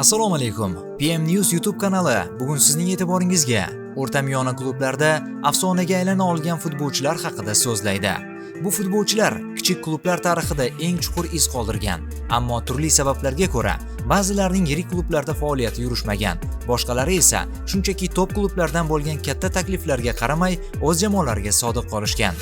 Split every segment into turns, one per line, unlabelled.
Assalomu alaykum. PM News YouTube kanali bugun sizning e'tiboringizga o'rtamiyona klublarda afsonaga aylana olgan futbolchilar haqida so'zlaydi. Bu futbolchilar kichik klublar tarixida eng chuqur iz qoldirgan, ammo turli sabablarga ko'ra ba'zilarining yirik klublarda faoliyati yurishmagan, boshqalari esa shunchaki top klublardan bo'lgan katta takliflarga qaramay o'z jamoalariga sodiq qolishgan.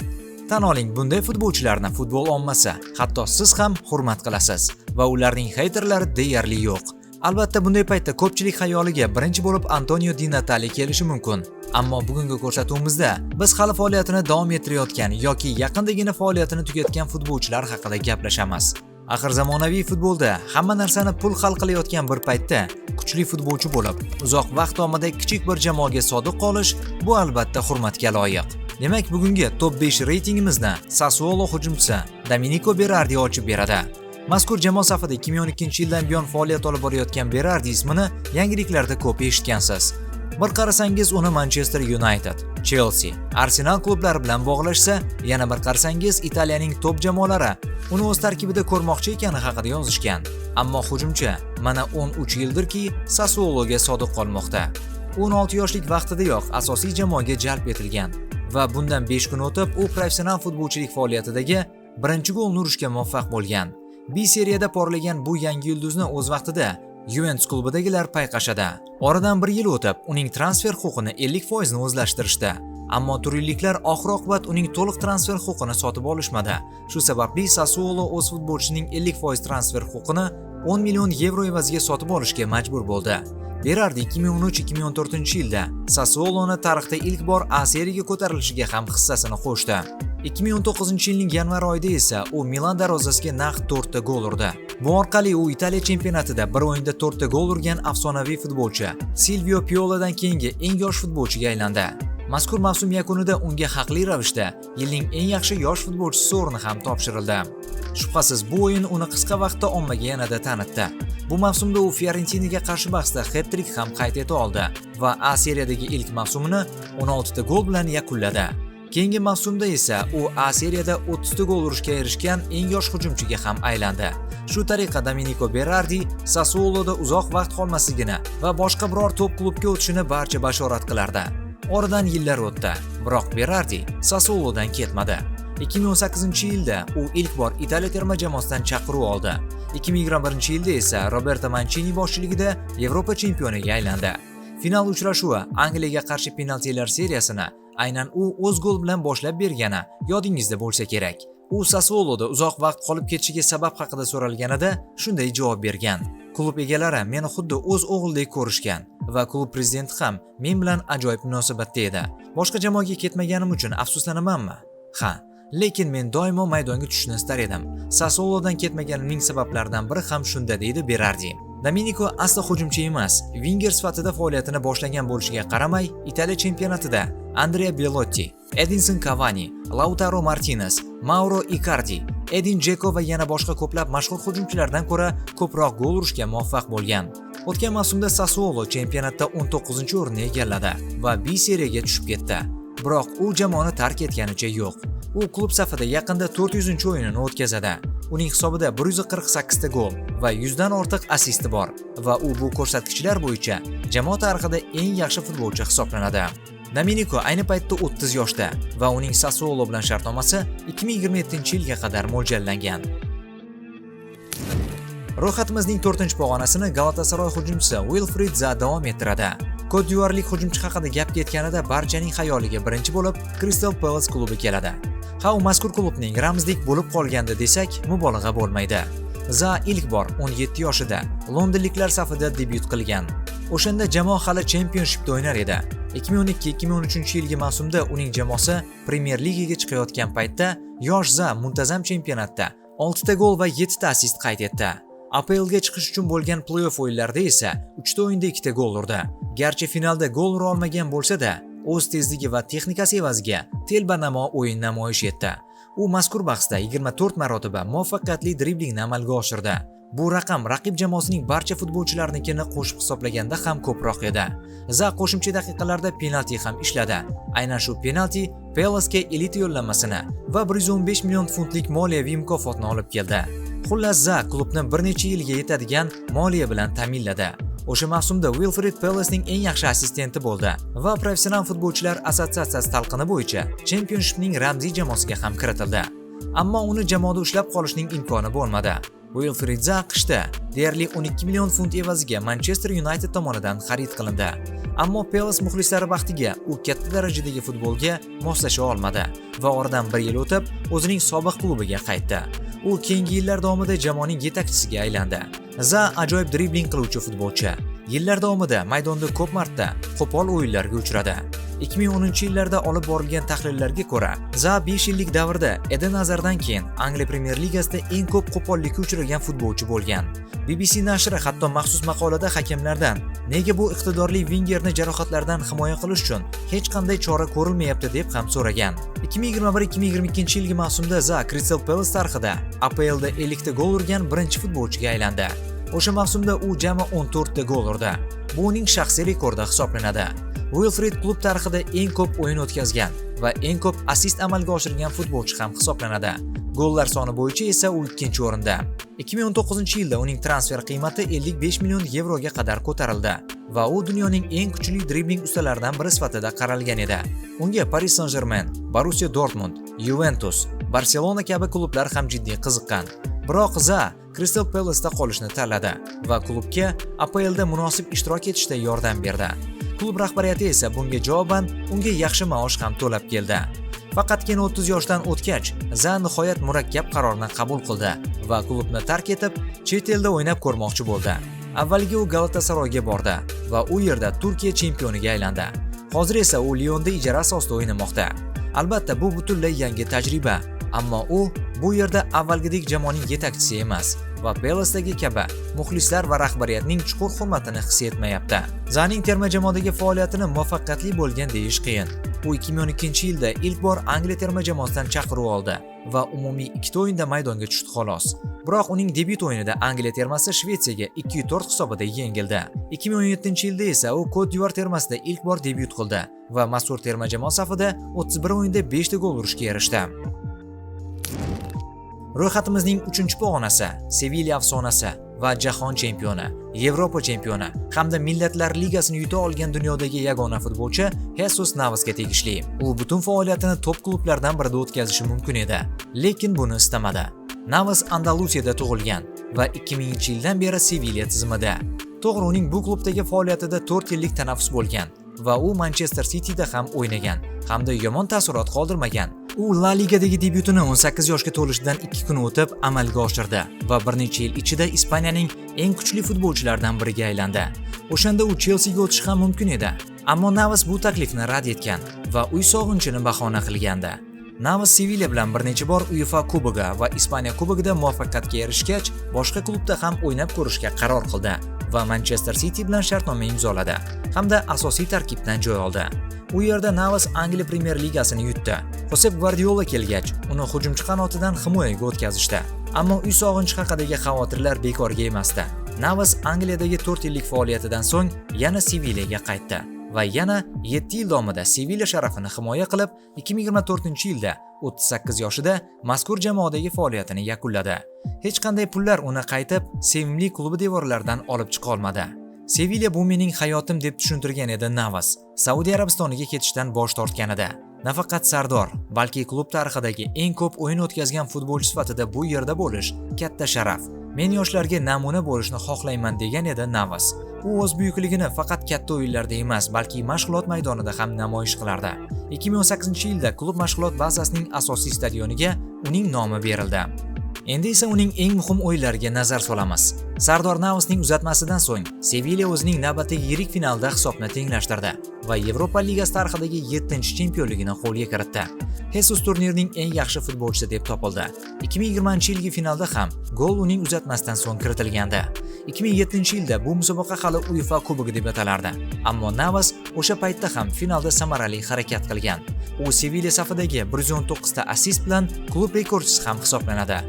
Tan oling, bunday futbolchilarni futbol ommasi, hatto siz ham hurmat qilasiz va ularning hayterlari deyarli yo'q. Albatta, bunday paytda ko'pchilik xayoliga birinchi bo'lib Antonio Di Natale kelishi mumkin. Ammo bugungi ko'rsatuvimizda biz hali faoliyatini davom ettirayotgan yoki yaqindagina faoliyatini tugatgan futbolchilar haqida gaplashamiz. Axir zamonaviy futbolda hamma narsani pul hal qilayotgan bir paytda kuchli futbolchi bo'lib, uzoq vaqt davomida kichik bir jamoaga sodiq qolish bu albatta hurmatga loyiq. Demak, bugungi top 5 reytingimizni Sassuolo hujumchisi Domenico Berardi ochib beradi. Mazkur jamoa safida 2012-yildan buyon faoliyat olib borayotgan Berardi ismini yangiliklarda ko'p eshitgansiz. Bir qarasangiz uni Manchester United, Chelsea, Arsenal klublari bilan bog'lashsa, yana bir qarasangiz Italiyaning top jamoalari uni o'z tarkibida ko'rmoqchi ekani haqida yozishgan. Ammo hujumchi mana 13 yildirki Sassuologa sodiq qolmoqda. 16 yoshlik vaqtidayoq asosiy jamoaga jalb etilgan va bundan 5 kun o'tib u professional futbolchilik faoliyatidagi birinchi golni urishga muvaffaq bo'lgan. B seriyada porlagan bu yangi yulduzni o'z vaqtida Juventus klubidagilar payqashadi. Oradan 1 yil o'tib, uning transfer huquqini 50% ni o'zlashtirishdi. Ammo turiyliklar oxir-oqibat uning to'liq transfer huquqini sotib olishmadi. Shu sababli Sassuolo o'z futbolchining 50% transfer huquqini 10 million yevro evaziga sotib olishga majbur bo'ldi. Berardi 2013-2014-yilda Sassuoloni tarixda ilk bor A seriyaga ko'tarilishiga ham hissasini qo'shdi. 2019-yilning yanvar oyida esa u Milan darvozasiga naqd 4 ta gol urdi. Bu orqali u Italiya chempionatida bir o'yinda 4 ta gol urgan afsonaviy futbolchi Silvio Pioladan keyingi eng yosh futbolchiga aylandi. Mazkur mavsum yakunida unga haqli ravishda yilning eng yaxshi yosh futbolchisi sovrini ham topshirildi. Shubhasiz, bu o'yin uni qisqa vaqtda ommaga yanada tanitdi. Bu mavsumda u Fiorentinaga qarshi bahsda hat-trick ham qayd eta oldi va A seriyadagi ilk mavsumini 16 ta gol bilan yakunladi. Keyingi mavsumda esa u A seriyada 30 ta gol urishga erishgan eng yosh hujumchiga ham aylandi. Shu tariqa Domenico Berardi Sassuoloda uzoq vaqt qolmasligini va boshqa biror top klubga o'tishini barcha bashorat qilardi. Oradan yillar o'tdi, biroq Berardi Sassuolodan ketmadi. 2018-yilda u ilk bor Italiya terma jamoasidan chaqiruv oldi. 2021-yilda esa Roberto Mancini boshchiligida Yevropa chempioniga aylandi. Final uchrashuvi Angliyaga qarshi penaltilar seriyasini aynan u o'z gol bilan boshlab bergani yodingizda bo'lsa kerak. U Sassuoloda uzoq vaqt qolib ketishiga sabab haqida so'ralganida shunday javob bergan: "Klub egalari meni xuddi o'z o'g'ildek ko'rishgan va klub prezidenti ham men bilan ajoyib munosabatda edi. Boshqa jamoaga ketmaganim uchun afsuslanamanmi? Ha, lekin men doimo maydonga tushishni istar edim. Sassuolodan ketmaganimning sabablaridan biri ham shunda", deydi Berardi. Domenico asli hujumchi emas, winger sifatida faoliyatini boshlagan bo'lishiga qaramay, Italiya chempionatida Andrea Belotti, Edinson Cavani, Lautaro Martinez, Mauro Icardi, Edin Dzeko va yana boshqa ko'plab mashhur hujumchilardan ko'ra ko'proq gol urishga muvaffaq bo'lgan. O'tgan mavsumda Sassuolo chempionatda 19-o'rinni egalladi va B seriyaga tushib ketdi. Biroq u jamoani tark etganicha yo'q. U klub safida yaqinda 400-o'yinini o'tkazadi. Uning hisobida 148 ta gol va 100 dan ortiq assisti bor va u bu ko'rsatkichlar bo'yicha jamoa tarixida eng yaxshi futbolchi hisoblanadi. Domenico ayni paytda 30 yoshda va uning Sassuolo bilan shartnomasi 2027-yilga qadar mo'ljallangan. Ro'yxatimizning 4-pog'onasini Galatasaray hujumchisi Wilfried Zaha davom ettiradi. Côte d'Ivoirlik hujumchi haqida gap ketganida barchaning xayoliga birinchi bo'lib Crystal Palace klubi keladi. Ha, u mazkur klubning ramzdek bo'lib qolgandi desak, mubolag'a bo'lmaydi. Zaha ilk bor 17 yoshida londonliklar safida debyut qilgan. O'shanda jamoa hali Championshipda o'ynar edi. 2012-2013-yilgi mavsumda uning jamoasi Premier Ligaga chiqayotgan paytda yosh Zaha muntazam chempionatda 6 ta gol va 7 ta assist qayd etdi. APLga chiqish uchun bo'lgan play-off o'yinlarida esa 3 ta o'yinda 2 ta gol urdi. Garchi finalda gol ura olmagan bo'lsa-da, o'z tezligi va texnikasi evaziga telbanamo o'yin namoyish etdi. U mazkur bahsda 24 marotaba muvaffaqiyatli driblingni amalga oshirdi. Bu raqam raqib jamoasining barcha futbolchilarnikini qo'shib hisoblaganda ham ko'proq edi. Zaha qo'shimcha daqiqalarda penalti ham ishladi. Aynan shu penalti Palace'ga elita yo'llanmasini va 115 million funtlik moliyaviy mukofotni olib keldi. Xullas, Zaha klubni bir necha yilga yetadigan moliya bilan ta'minladi. O'sha mavsumda Wilfried Palace'ning eng yaxshi assistenti bo'ldi va professional futbolchilar assotsiatsiyasi talqini bo'yicha Championshipning ramziy jamoasiga ham kiritildi. Ammo uni jamoada ushlab qolishning imkoni bo'lmadi. Wilfried Zaha qishda deyarli 12 million funt evaziga Manchester United tomonidan xarid qilindi. Ammo Palace muxlislari baxtiga u katta darajadagi futbolga moslasha olmadi va oradan 1 yil o'tib o'zining sobiq klubiga qaytdi. U keyingi yillar davomida jamoaning yetakchisiga aylandi. Zaha ajoyib dribling qiluvchi futbolchi. Yillar davomida maydonda ko'p marta qo'pol o'yinlarga uchradi. 2010-yillarda olib borilgan tahlillarga ko'ra, Zaha 5 yillik davrda Eden Hazarddan keyin Angliya Premier Ligasida eng ko'p qo'pollikka uchragan futbolchi bo'lgan. BBC nashri hatto maxsus maqolada hakamlardan nega bu iqtidorli Wengerni jarohatlardan himoya qilish uchun hech qanday chora ko'rilmayapti deb ham so'ragan. 2021-2022-yilgi mavsumda Zaha Crystal Palace tarixida APLda 50 ta gol urgan birinchi futbolchiga aylandi. O'sha mavsumda u jami 14 ta gol urdi. Bu uning shaxsiy rekordi hisoblanadi. Wilfried klub tarixida eng ko'p o'yin o'tkazgan va eng ko'p assist amalga oshirgan futbolchi ham hisoblanadi. Gollar soni bo'yicha esa u 2-o'rinda. 2019-yilda uning transfer qiymati 55 million yevroga qadar ko'tarildi va u dunyoning eng kuchli dribling ustalaridan biri sifatida qaralgan edi. Unga Paris Saint-Germain, Borussia Dortmund, Juventus, Barcelona kabi klublar ham jiddiy qiziqqan. Biroq Zaha Crystal Palace'da qolishni tanladi va klubga APLda munosib ishtirok etishda yordam berdi. Klub rahbariyati esa bunga javoban unga yaxshi maosh ham to'lab keldi. Faqatgina 30 yoshdan o'tgach, Zaha nihoyat murakkab qarorni qabul qildi va klubni tark etib, chet elda o'ynab ko'rmoqchi bo'ldi. Avvaliga u Galatasarayga bordi va u yerda Turkiya chempioniga aylandi. Hozir esa u Lyonda ijara asosida o'ynamoqda. Albatta, bu butunlay yangi tajriba, ammo u bu yerda avvalgidek jamoaning yetakchisi emas va Palace'dagi kabi muxlislar va rahbariyatning chuqur hurmatini his etmayapti. Zahaning terma jamoadagi faoliyatini muvaffaqiyatli bo'lgan deyish qiyin. U 2012-yilda ilk bor Angliya terma jamoasidan chaqiruv oldi va umumiy 2 o'yinda maydonga tushdi xolos. Biroq uning debyut o'yinida Angliya termasi Shvetsiyaga 2-4 hisobida yengildi. 2017-yilda esa u Cote d'Ivoire termasida ilk bor debyut qildi va mazkur terma jamoa safida 31 o'yinda 5 ta gol urishga erishdi. Ro'yxatimizning 3-pog'onasi Sevilla afsonasi va jahon chempioni, Yevropa chempioni hamda Millatlar Ligasini yuta olgan dunyodagi yagona futbolchi Jesus Navasga tegishli. U butun faoliyatini top klublardan birida o'tkazishi mumkin edi, lekin buni istamadi. Navas Andalusiyada tug'ilgan va 2000-yildan beri Sevilla tizimida. To'g'ri, uning bu klubdagi faoliyatida 4 yillik tanaffus bo'lgan va u Manchester Cityda ham o'ynagan hamda yomon taassurot qoldirmagan. U La Ligadagi debyutini 18 yoshga to'lishidan 2 kun o'tib amalga oshirdi va bir necha yil ichida Ispaniyaning eng kuchli futbolchilaridan biriga aylandi. O'shanda u Chelseaga o'tishi ham mumkin edi, ammo Navas bu taklifni rad etgan va uy sog'inchini bahona qilgandi. Navas Sevilla bilan bir necha bor UEFA Kubogi va Ispaniya Kubogida muvaffaqiyatga erishgach, boshqa klubda ham o'ynab ko'rishga qaror qildi va Manchester City bilan shartnoma imzoladi hamda asosiy tarkibdan joy oldi. U yerda Navas Angliya Premier Ligasini yutdi. Josep Guardiola kelgach, uni hujumchi qanotidan himoyaga o'tkazishdi. Ammo uy sog'inchi haqidagi xavotirlar bekorga emasdi. Navas Angliyadagi 4 yillik faoliyatidan so'ng yana Sevillaga qaytdi va yana 7 yil davomida Sevilla sharafini himoya qilib, 2024-yilda 38 yoshida mazkur jamoadagi faoliyatini yakunladi. Hech qanday pullar uni qaytib sevimli klubi devorlaridan olib chiqa olmadi. Sevilla bu mening hayotim deb tushuntirgan edi Navas. Saudiya Arabistoniga ketishdan bosh tortgan edi. Nafaqat Sardor, balki klub tarixidagi eng ko'p o'yin o'tkazgan futbolchi sifatida bu yerda bo'lish katta sharaf. Men yoshlarga namuna bo'lishni xohlayman degan edi Navas. U o'z buyukligini faqat katta o'yinlarda emas, balki mashg'ulot maydonida ham namoyish qilardi. 2018-yilda klub mashg'ulot bazasining asosiy stadioniga uning nomi berildi. Endi esa uning eng muhim o'yinlariga nazar solamiz. Sardor Navasning uzatmasidan so'ng Sevilla o'zining navbatdagi yirik finalda hisobni tenglashtirdi va Yevropa Ligasi tarixidagi 7-chempionligini qo'lga kiritdi. Jesus turnirning eng yaxshi futbolchisi deb topildi. 2020-yilgi finalda ham gol uning uzatmasidan so'ng kiritilgandi. 2007-yilda bu musobaqa hali UEFA Kubogi deb atalardi. Ammo Navas o'sha paytda ham finalda samarali harakat qilgan. U Sevilla safidagi 119 ta assist bilan klub rekordchisi ham hisoblanadi.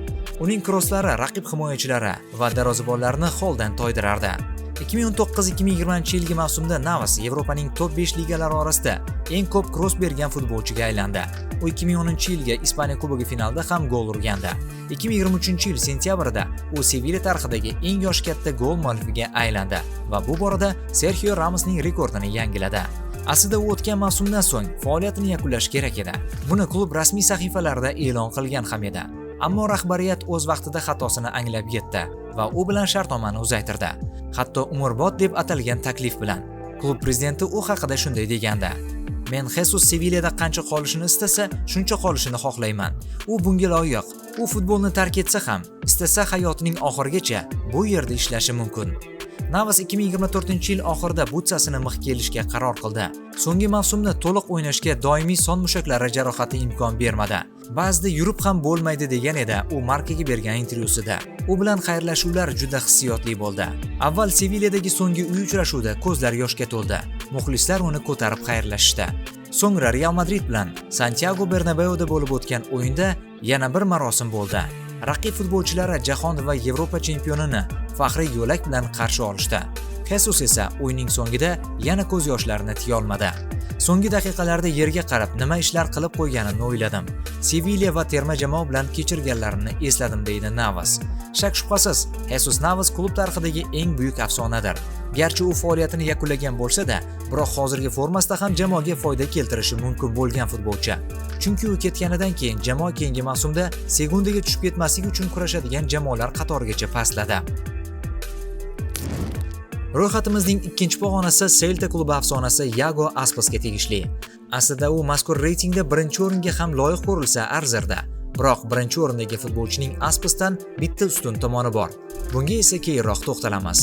Uning krosslari raqib himoyachilari va darvozabonlarni holdan toydirardi. 2019-2020 mavsumda Navas Yevropaning top 5 ligalari orasida eng ko'p kross bergan futbolchiga aylandi. U 2010-yilga Ispaniya Kubogi finalida ham gol urgandi. 2023-yil sentyabrida u Sevilla tarixidagi eng yoshi katta gol muallifiga aylandi va bu borada Serxio Ramosning rekordini yangiladi. Aslida u o'tgan mavsumdan so'ng faoliyatini yakunlash kerak edi. Buni klub rasmiy sahifalarida e'lon qilgan ham edi. Ammo rahbariyat o'z vaqtida xatosini anglab yetdi va u bilan shartnomani uzaytirdi. Hatto umrbod deb atalgan taklif bilan. Klub prezidenti u haqida shunday degandi: "Men Jesus Sevillada qancha qolishini istasa, shuncha qolishini xohlayman. U bunga loyiq. U futbolni tark etsa ham, istasa hayotining oxirigacha bu yerda ishlashi mumkin." Navas 2024-yil oxirida butsasini mixga kelishga qaror qildi. So'nggi mavsumda to'liq o'ynashga doimiy son mushaklari jarohati imkon bermadi. Ba'zida yurib ham bo'lmaydi degan edi u Markaga bergan intervyusida. U bilan xayrlashuvlar juda hissiyotli bo'ldi. Avval Sevilladagi so'nggi uy uchrashuvda ko'zlar yoshga to'ldi. Muxlislar uni ko'tarib xayrlashdi. So'ngra Real Madrid bilan Santiago Bernabeuda bo'lib o'tgan o'yinda yana bir marosim bo'ldi. Raqib futbolchilari jahon va Yevropa chempionini faxriy yo'lak bilan qarshi olishdi. Jesus esa o'yinning so'ngida yana ko'z yoshlarini tiya olmadi. So'nggi daqiqalarda yerga qarab nima ishlar qilib qo'yganimni o'yladim. Sevilla va terma jamoa bilan kechirganlarimni esladim deydi Navas. Shak shubhasiz, Jesus Navas klub tarixidagi eng buyuk afsonadir. Garchi u faoliyatini yakunlagan bo'lsa-da, biroq hozirgi formasida ham jamoaga foyda keltirishi mumkin bo'lgan futbolchi. Chunki u ketganidan keyin jamoa keyingi mavsumda segundaga tushib ketmasligi uchun kurashadigan jamoalar qatorigacha pastladi. Ro'yxatimizning ikkinchi pog'onasi Celta klubi afsonasi Yago Aspasga tegishli. Aslida u mazkur reytingda birinchi o'ringa ham loyiq ko'rilsa arzirdi. Biroq birinchi o'rindagi futbolchining Aspasdan bitta ustun tomoni bor. Bunga esa keyinroq to'xtalamiz.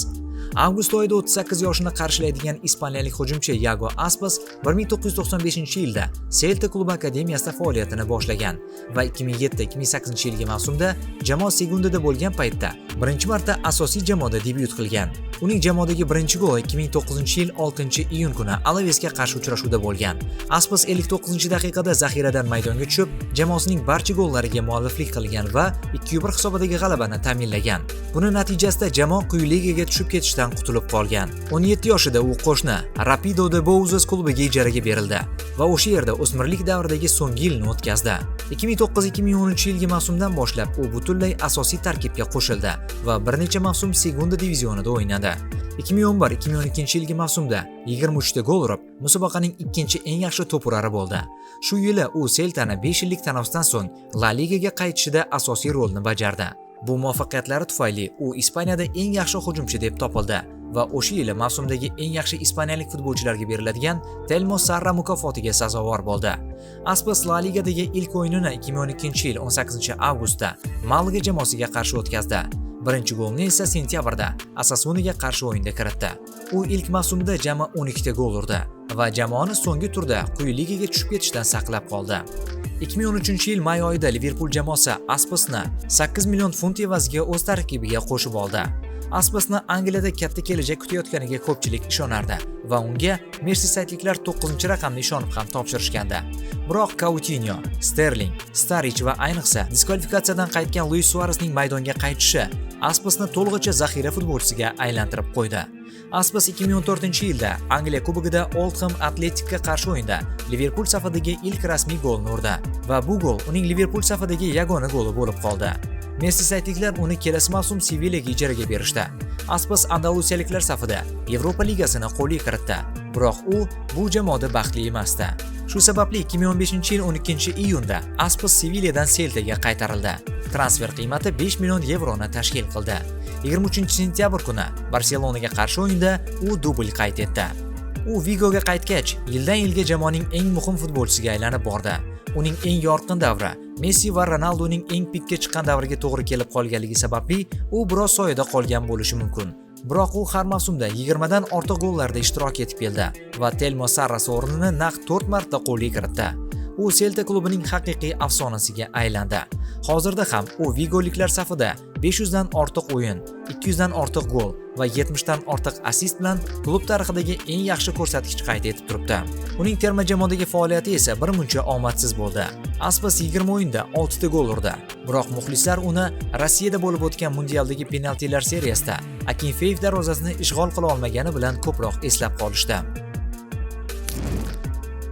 Avgust oyida 38 yoshini qarshilaydigan ispaniyalik hujumchi Yago Aspas 1995-yilda Celta klubi akademiyasida faoliyatini boshlagan va 2007-2008-yilgi mavsumda jamoa segundada bo'lgan paytda birinchi marta asosiy jamoada debyut qilgan. Uning jamoadagi birinchi goli 2009-yil 6-iyun kuni Alavesga qarshi uchrashuvda bo'lgan. Aspas 59-daqiqada zaxiradan maydonga tushib, jamoasining barcha gollariga mualliflik qilgan va 2-1 hisobidagi g'alabani ta'minlagan. Buning natijasida jamoa quyi ligaga tushib ketishdan qutulib qolgan. 17 yoshida u qo'shni Rapido de Bouzas klubiga ijaraga berildi va o'sha yerda o'smirlik davridagi so'nggi yilni o'tkazdi. 2009-2010-yilgi mavsumdan boshlab u butunlay asosiy tarkibga qo'shildi va bir necha mavsum Segunda divizionida o'ynadi. 2011-2012-yilgi mavsumda 23 ta gol urib, musobaqaning ikkinchi eng yaxshi to'purari bo'ldi. Shu yili u Celtani 5 yillik tanaffusdan so'ng La Ligaga qaytishida asosiy rolni bajardi. Bu muvaffaqiyatlari tufayli u Ispaniyada eng yaxshi hujumchi deb topildi va o'sha yili mavsumdagi eng yaxshi ispaniyalik futbolchilarga beriladigan Telmo Zarra mukofotiga sazovor bo'ldi. Aspas La Ligadagi ilk o'yinini 2012-yil 18-avgustda Malaga jamoasiga qarshi o'tkazdi. Birinchi golni esa sentyabrda Osasunaga qarshi o'yinda kiritdi. U ilk mavsumda jami 12 ta gol urdi va jamoani so'nggi turda quyi ligaga tushib ketishdan saqlab qoldi. 2013-yil may oyida Liverpool jamoasi Aspasni 8 million funt evaziga o'z tarkibiga qo'shib oldi. Aspasni Angliyada katta kelajak kutayotganiga ko'pchilik ishonardi va unga Mersisaytliklar 9-raqamni ishonib ham topshirishgandi. Biroq Coutinho, Sterling, Sturridge va ayniqsa diskvalifikatsiyadan qaytgan Luis Suarezning maydonga qaytishi Aspasni to'lig'icha zaxira futbolchisiga aylantirib qo'ydi. Aspas 2014-yilda Angliya Kubogida Oldham Athleticga qarshi o'yinda Liverpool safidagi ilk rasmiy golni urdi va bu gol uning Liverpool safidagi yagona goli bo'lib qoldi. Mersisaytliklar uni kelasi mavsum Sevillaga ijaraga berishdi. Aspas andalusiyaliklar safida Yevropa ligasini qo'lga kiritdi, biroq u bu jamoada baxtli emasdi. Shu sababli 2015-yil 12-iyunda Aspas Sevilladan Celtaga qaytarildi. Transfer qiymati 5 million yevroni tashkil qildi. 23-sentyabr kuni Barselonaga qarshi o'yinda u dubl qayd etdi. U Vigoga qaytgach, yildan yilga jamoaning eng muhim futbolchisiga aylanib bordi. Uning eng yorqin davri Messi va Ronaldoning eng pikka chiqqan davriga to'g'ri kelib qolganligi sababli u biroz soyada qolgan bo'lishi mumkin. Biroq u har mavsumda 20 dan ortiq gollarda ishtirok etib keldi va Telmo Zarra o'rnini naq 4 marta qo'lga kiritdi. U Celta klubining haqiqiy afsonasiga aylandi. Hozirda ham u vigoliklar safida 500 dan ortiq o'yin, 200 dan ortiq gol va 70 dan ortiq assist bilan klub tarixidagi eng yaxshi ko'rsatkich qayd etib turibdi. Uning terma jamoadagi faoliyati esa birmuncha omadsiz bo'ldi. Aspas 20 o'yinda 6 ta gol urdi. Biroq muxlislar uni Rossiyada bo'lib o'tgan mundialdagi penaltilar seriyasida Akinfeyev darvozasini ishg'ol qila olmagani bilan ko'proq eslab qolishdi.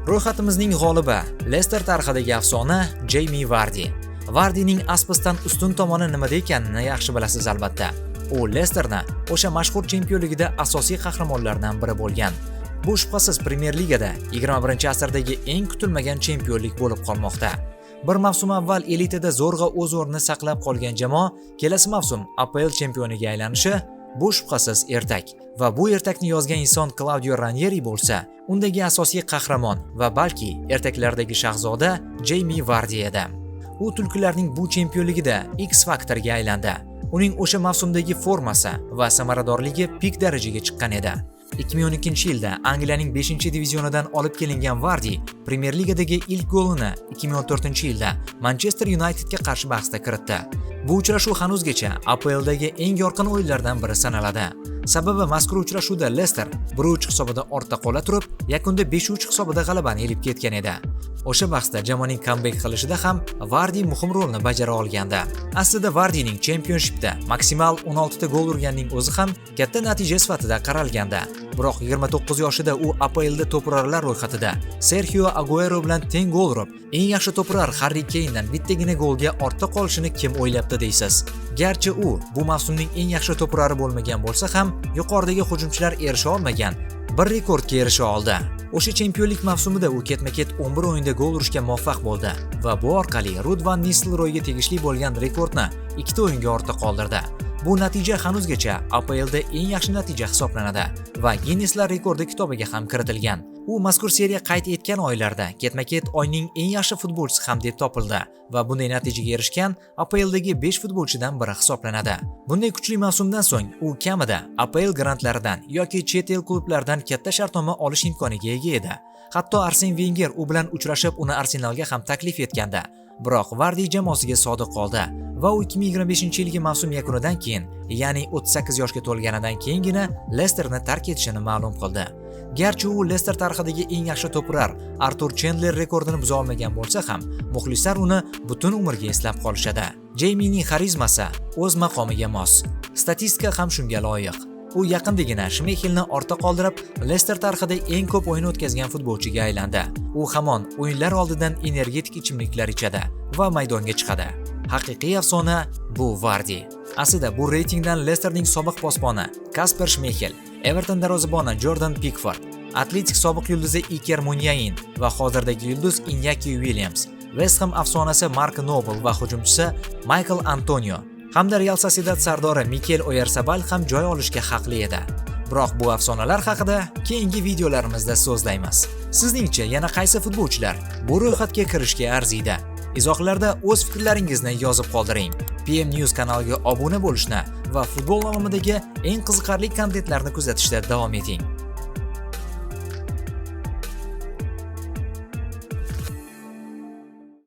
Ro'yxatimizning g'olibi Leicester tarixidagi afsona Jamie Vardy. Vardyning Aspasdan ustun tomoni nimada ekanini yaxshi bilasiz albatta. U Leicesterni o'sha mashhur chempionligida asosiy qahramonlardan biri bo'lgan. Bu shubhasiz Premier Ligada 21-asrdagi eng kutilmagan chempionlik bo'lib qolmoqda. Bir mavsum avval elitada zo'rg'a o'z o'rnini saqlab qolgan jamoa kelasi mavsum APL chempioniga aylanishi bu shubhasiz ertak. Va bu ertakni yozgan inson Claudio Ranieri bo'lsa, undagi asosiy qahramon va balki ertaklardagi shahzoda Jamie Vardy edi. U tulkilarning bu chempionligida X-faktorga aylandi. Uning o'sha mavsumdagi formasi va samaradorligi pik darajaga chiqqan edi. 2012-yilda Angliyaning 5-divizionidan olib kelingan Vardy Premier Ligadagi ilk golini 2014-yilda Manchester Unitedga qarshi bahsda kiritdi. Bu uchrashuv hanuzgacha APLdagi eng yorqin o'yinlardan biri sanaladi. Sababi mazkur uchrashuvda Leicester 1-3 hisobida ortda qola turib, yakunda 5-3 hisobida g'alabani elib ketgan edi. O'sha bahsda jamoaning comeback qilishida ham Vardy muhim rolni bajara olgandi. Aslida Vardyning Championshipda maksimal 16 ta gol urganning o'zi ham katta natija sifatida qaralgandi. Biroq 29 yoshida u APLda to'purarlar ro'yxatida Sergio Aguero bilan teng gol urib, eng yaxshi to'purar Harry Kane'dan bittagina golga ortda qolishini kim o'ylabdi deysiz. Garchi u bu mavsumning eng yaxshi to'purari bo'lmagan bo'lsa ham, yuqoridagi hujumchilar erisha olmagan bir rekordga erisha oldi. O'sha chempionlik mavsumida u ketma-ket 11 o'yinda gol urishga muvaffaq bo'ldi va bu orqali Ruud van Nistelrooyga tegishli bo'lgan rekordni 2 o'yinga ortda qoldirdi. Bu natija hanuzgacha APLda eng yaxshi natija hisoblanadi va Guinnesslar rekordi kitobiga ham kiritilgan. U mazkur seriya qayd etgan oylarda ketma-ket oyning eng yaxshi futbolchisi ham deb topildi va bunday natijaga erishgan APLdagi 5 futbolchidan biri hisoblanadi. Bunday kuchli mavsumdan so'ng u kamida APL grantlaridan yoki chet el klublaridan katta shartnoma olish imkoniga ega edi. Hatto Arsene Wenger u bilan uchrashib uni Arsenalga ham taklif etgandi. Biroq Vardy jamoasiga sodiq qoldi va u 2025-yilgi mavsum yakunidan keyin, ya'ni 38 yoshga to'lganidan keyingina Leicesterni tark etishini ma'lum qildi. Garchi u Leicester tarixidagi eng yaxshi to'purar Artur Chandler rekordini buza olmagan bo'lsa ham, muxlislar uni butun umrga eslab qolishadi. Jamiening xarizmasi o'z maqomiga mos. Statistika ham shunga loyiq. U yaqindagina Schmeichelni ortda qoldirib, Leicester tarixida eng ko'p o'yin o'tkazgan futbolchiga aylandi. U hamon o'yinlar oldidan energetik ichimliklar ichadi va maydonga chiqadi. Haqiqiy afsona bu Vardy. Aslida bu reytingdan Leicesterning sobiq posboni Kasper Schmeichel, Everton darvozaboni Jordan Pickford, Atletik sobiq yulduzi Iker Muniain va hozirdagi yulduz Iñaki Williams, West Ham afsonasi Mark Noble va hujumchisi Michael Antonio hamda Real Sociedad sardori Mikel Oyarzabal ham joy olishga haqli edi. Biroq bu afsonalar haqida keyingi videolarimizda so'zlaymiz. Sizningcha yana qaysi futbolchilar bu ro'yxatga kirishga arziydi? Izohlarda o'z fikrlaringizni yozib qoldiring. PM News kanaliga obuna bo'lishni va futbol olamidagi eng qiziqarli kontentlarni kuzatishda davom eting.